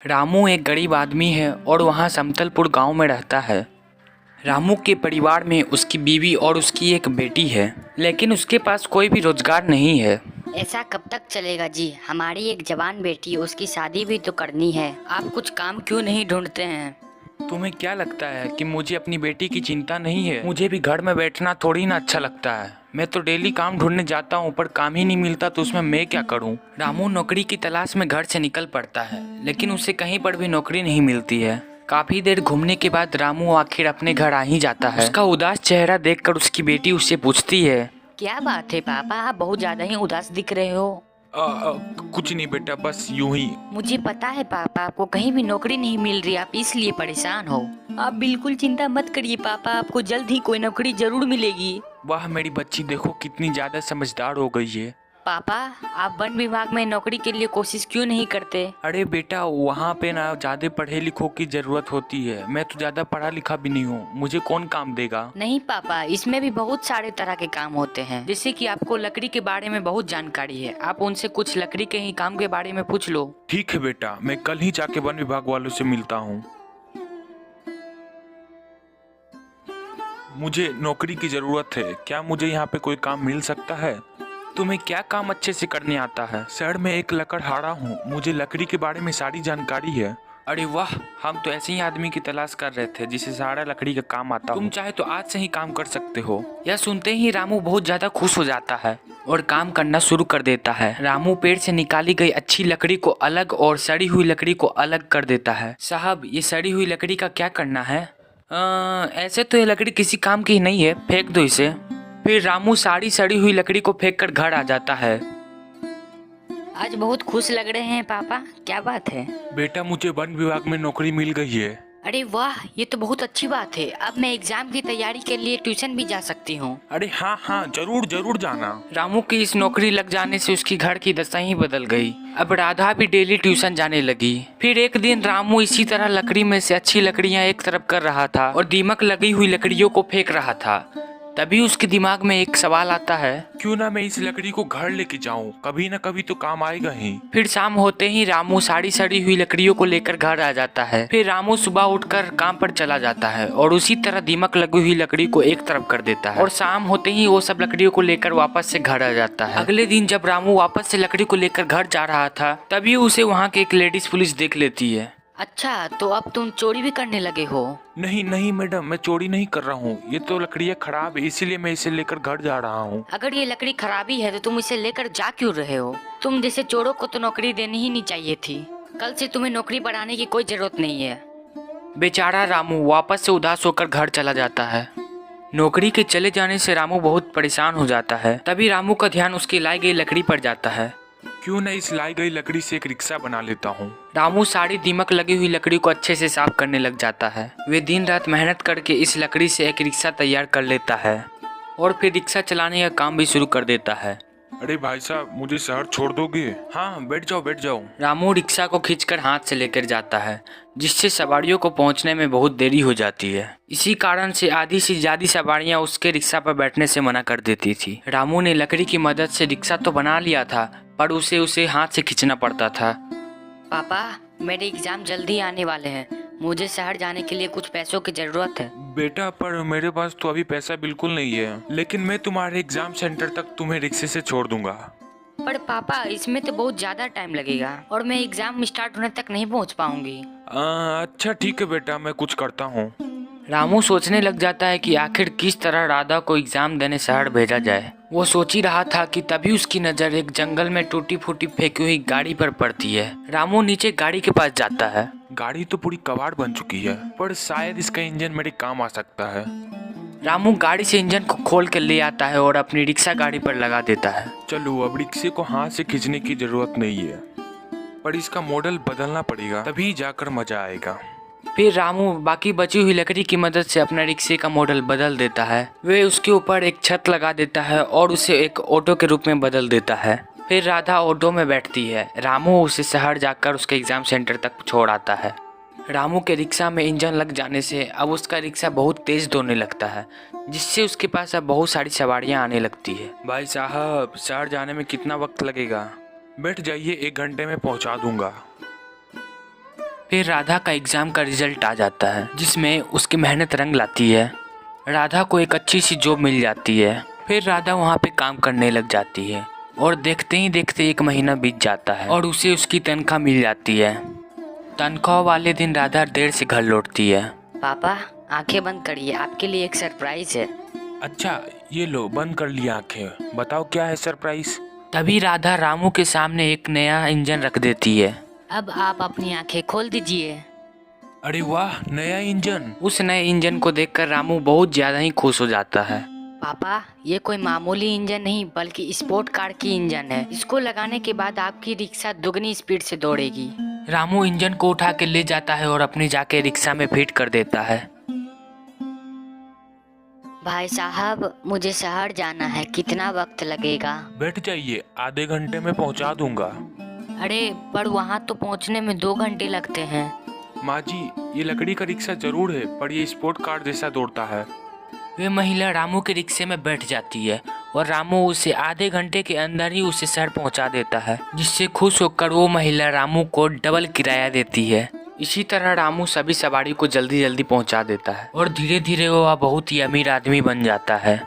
रामू एक गरीब आदमी है और वहाँ समतलपुर गांव में रहता है। रामू के परिवार में उसकी बीवी और उसकी एक बेटी है, लेकिन उसके पास कोई भी रोजगार नहीं है। ऐसा कब तक चलेगा जी? हमारी एक जवान बेटी है, उसकी शादी भी तो करनी है। आप कुछ काम क्यों नहीं ढूंढते हैं? तुम्हें क्या लगता है कि मुझे अपनी बेटी की चिंता नहीं है? मुझे भी घर में बैठना थोड़ी ना अच्छा लगता है। मैं तो डेली काम ढूंढने जाता हूँ, पर काम ही नहीं मिलता तो उसमें मैं क्या करूँ। रामू नौकरी की तलाश में घर से निकल पड़ता है, लेकिन उसे कहीं पर भी नौकरी नहीं मिलती है। काफी देर घूमने के बाद रामू आखिर अपने घर आ ही जाता है। उसका उदास चेहरा देखकर उसकी बेटी उससे पूछती है, क्या बात है पापा, आप बहुत ज्यादा ही उदास दिख रहे हो। कुछ नहीं बेटा, बस यूं ही। मुझे पता है पापा, आपको कहीं भी नौकरी नहीं मिल रही, आप इसलिए परेशान हो। आप बिल्कुल चिंता मत करिए पापा, आपको जल्द ही कोई नौकरी जरूर मिलेगी। वाह मेरी बच्ची, देखो कितनी ज्यादा समझदार हो गई है। पापा, आप वन विभाग में नौकरी के लिए कोशिश क्यों नहीं करते? अरे बेटा, वहाँ पे ना ज्यादा पढ़े लिखों की जरूरत होती है। मैं तो ज्यादा पढ़ा लिखा भी नहीं हूँ, मुझे कौन काम देगा। नहीं पापा, इसमें भी बहुत सारे तरह के काम होते हैं। जैसे कि आपको लकड़ी के बारे में बहुत जानकारी है, आप उनसे कुछ लकड़ी के ही काम के बारे में पूछ लो। ठीक है बेटा, मैं कल ही जाके वन विभाग वालों से मिलता हूँ। मुझे नौकरी की जरूरत है, क्या मुझे यहाँ पे कोई काम मिल सकता है? तुम्हें क्या काम अच्छे से करने आता है? सर मैं एक लकड़हारा हूँ, मुझे लकड़ी के बारे में सारी जानकारी है। अरे वाह, हम तो ऐसे ही आदमी की तलाश कर रहे थे जिसे सारा लकड़ी का काम आता हो। तुम चाहे तो आज से ही काम कर सकते हो। यह सुनते ही रामू बहुत ज्यादा खुश हो जाता है और काम करना शुरू कर देता है। रामू पेड़ से निकाली गई अच्छी लकड़ी को अलग और सड़ी हुई लकड़ी को अलग कर देता है। साहब, ये सड़ी हुई लकड़ी का क्या करना है? ऐसे तो ये लकड़ी किसी काम की ही नहीं है, फेंक दो इसे। फिर रामू सारी सड़ी हुई लकड़ी को फेंक कर घर आ जाता है। आज बहुत खुश लग रहे हैं पापा, क्या बात है? बेटा, मुझे वन विभाग में नौकरी मिल गई है। अरे वाह, ये तो बहुत अच्छी बात है। अब मैं एग्जाम की तैयारी के लिए ट्यूशन भी जा सकती हूँ। अरे हाँ हाँ, जरूर जरूर जाना। रामू की इस नौकरी लग जाने से उसकी घर की दशा ही बदल गई। अब राधा भी डेली ट्यूशन जाने लगी। फिर एक दिन रामू इसी तरह लकड़ी में से अच्छी लकड़ियाँ एक तरफ कर रहा था और दीमक लगी हुई लकड़ियों को फेंक रहा था। तभी उसके दिमाग में एक सवाल आता है, क्यों ना मैं इस लकड़ी को घर लेके जाऊं, कभी ना कभी तो काम आएगा ही। फिर शाम होते ही रामू सारी सड़ी हुई लकड़ियों को लेकर घर आ जाता है। फिर रामू सुबह उठकर काम पर चला जाता है और उसी तरह दीमक लगी हुई लकड़ी को एक तरफ कर देता है और शाम होते ही वो सब लकड़ियों को लेकर वापस से घर आ जाता है। अगले दिन जब रामू वापस से लकड़ी को लेकर घर जा रहा था, तभी उसे वहाँ की एक लेडीज पुलिस देख लेती है। अच्छा, तो अब तुम चोरी भी करने लगे हो? नहीं नहीं मैडम, मैं चोरी नहीं कर रहा हूँ। ये तो लकड़ियाँ खराब है, इसीलिए मैं इसे लेकर घर जा रहा हूँ। अगर ये लकड़ी खराबी है तो तुम इसे लेकर जा क्यों रहे हो? तुम जैसे चोरों को तो नौकरी देनी ही नहीं चाहिए थी। कल से तुम्हें नौकरी बढ़ाने की कोई जरूरत नहीं है। बेचारा रामू वापस से उदास होकर घर चला जाता है। नौकरी के चले जाने से रामू बहुत परेशान हो जाता है। तभी रामू का ध्यान उसकी लाई गई लकड़ी पर जाता है। क्यों न इस लाई गई लकड़ी से एक रिक्शा बना लेता हूँ। रामू सारी दीमक लगी हुई लकड़ी को अच्छे से साफ करने लग जाता है। वे दिन रात मेहनत करके इस लकड़ी से एक रिक्शा तैयार कर लेता है और फिर रिक्शा चलाने का काम भी शुरू कर देता है। अरे भाई साहब, मुझे शहर छोड़ दोगे? हाँ, बैठ जाओ बैठ जाओ। रामू रिक्शा को खींचकर हाथ से लेकर जाता है, जिससे सवारियों को पहुंचने में बहुत देरी हो जाती है। इसी कारण से आधी से ज्यादा सवारियां उसके रिक्शा पर बैठने से मना कर देती थी। रामू ने लकड़ी की मदद से रिक्शा तो बना लिया था, पर उसे हाथ से खींचना पड़ता था। पापा, मेरे एग्जाम जल्दी आने वाले हैं, मुझे शहर जाने के लिए कुछ पैसों की जरूरत है। बेटा, पर मेरे पास तो अभी पैसा बिल्कुल नहीं है, लेकिन मैं तुम्हारे एग्जाम सेंटर तक तुम्हें रिक्शे से छोड़ दूंगा। पर पापा, इसमें तो बहुत ज्यादा टाइम लगेगा और मैं एग्जाम स्टार्ट होने तक नहीं पहुंच पाऊंगी। अच्छा ठीक है बेटा, मैं कुछ करता हूँ। रामू सोचने लग जाता है कि आखिर किस तरह राधा को एग्जाम देने शहर भेजा जाए। वो सोच ही रहा था कि तभी उसकी नज़र एक जंगल में टूटी फूटी फेंकी हुई गाड़ी पर पड़ती है। रामू नीचे गाड़ी के पास जाता है। गाड़ी तो पूरी कबाड़ बन चुकी है, पर शायद इसका इंजन मेरे काम आ सकता है। रामू गाड़ी से इंजन को खोल कर ले आता है और अपनी रिक्शा गाड़ी पर लगा देता है। चलो, अब रिक्शे को हाथ से खींचने की जरूरत नहीं है, पर इसका मॉडल बदलना पड़ेगा, तभी जाकर मजा आएगा। फिर रामू बाकी बची हुई लकड़ी की मदद से अपना रिक्शे का मॉडल बदल देता है। वे उसके ऊपर एक छत लगा देता है और उसे एक ऑटो के रूप में बदल देता है। फिर राधा ऑटो में बैठती है। रामू उसे शहर जाकर उसके एग्जाम सेंटर तक छोड़ आता है। रामू के रिक्शा में इंजन लग जाने से अब उसका रिक्शा बहुत तेज दौड़ने लगता है, जिससे उसके पास अब बहुत सारी सवारियां आने लगती है। भाई साहब, शहर जाने में कितना वक्त लगेगा? बैठ जाइए, 1 घंटे में पहुंचा दूंगा। फिर राधा का एग्जाम का रिजल्ट आ जाता है जिसमें उसकी मेहनत रंग लाती है। राधा को एक अच्छी सी जॉब मिल जाती है। फिर राधा वहाँ पे काम करने लग जाती है और देखते ही देखते 1 महीना बीत जाता है और उसे उसकी तनख्वाह मिल जाती है। तनख्वाह वाले दिन राधा देर से घर लौटती है। पापा आंखें बंद करिए, आपके लिए एक सरप्राइज है। अच्छा ये लो, बंद कर लिया आंखें, बताओ क्या है सरप्राइज। तभी राधा रामू के सामने एक नया इंजन रख देती है। अब आप अपनी आंखें खोल दीजिए। अरे वाह, नया इंजन। उस नए इंजन को देखकर रामू बहुत ज्यादा ही खुश हो जाता है। पापा ये कोई मामूली इंजन नहीं बल्कि स्पोर्ट कार की इंजन है। इसको लगाने के बाद आपकी रिक्शा दुगनी स्पीड से दौड़ेगी। रामू इंजन को उठा के ले जाता है और अपनी जाके रिक्शा में फिट कर देता है। भाई साहब मुझे शहर जाना है, कितना वक्त लगेगा? बैठ जाइए, आधे घंटे में पहुंचा दूंगा। अरे पर वहाँ तो पहुँचने में 2 घंटे लगते हैं। माँ जी, ये लकड़ी का रिक्शा जरूर है पर ये स्पोर्ट कार जैसा दौड़ता है। वे महिला रामू के रिक्शे में बैठ जाती है और रामू उसे आधे घंटे के अंदर ही उसे शहर पहुंचा देता है, जिससे खुश होकर वो महिला रामू को डबल किराया देती है। इसी तरह रामू सभी सवारी को जल्दी जल्दी पहुंचा देता है और धीरे धीरे वो बहुत ही अमीर आदमी बन जाता है।